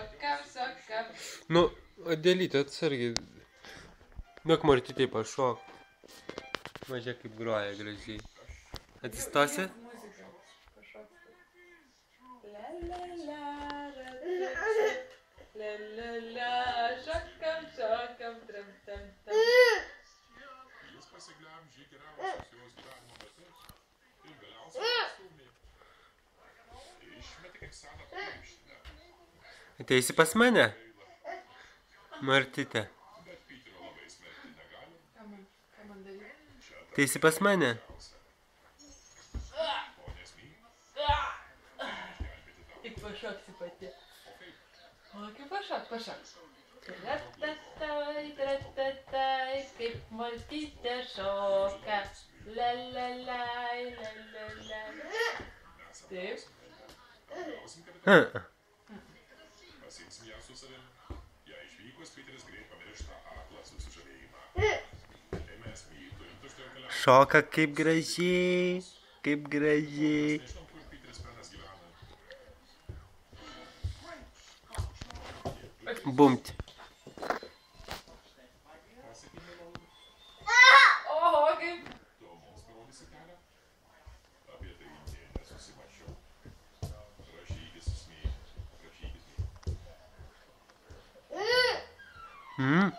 Šokam. Nu, Adelytė, atsargiai. Duok Martytei pašok. Mažia kaip groja gražiai. Atsistosi? Šokam, tram, tam. Jis pasiglemžė geriausius jos gyvenimo metus ir galiausiai pastūmė. Išmetė kaip seną pirštinę. Ateisi pas mane? Martytė. Bet Piterio labai smerkti negali. Ką man daryti? Ateisi pas mane? Ponės myli. Tik pašoksi pati. O kaip pašok. Tratatai, kaip Martytė šoka. La. Taip. Gausim, kad pasiimsim ją su savimi. Ją išvykus, Piteris greit pamirš tą aklą susižavėjimą. Tai mes myli turim tuštėjo keliauti. Šoka kaip gražiai. Kaip gražiai. Nežinom, kur Piteris Penas gyvena. Bumti. Oho, kaip. Tu mums parodysi kelią? Apie tai nė nesusimačiau. Rašykis smėlį.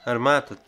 Ar matot?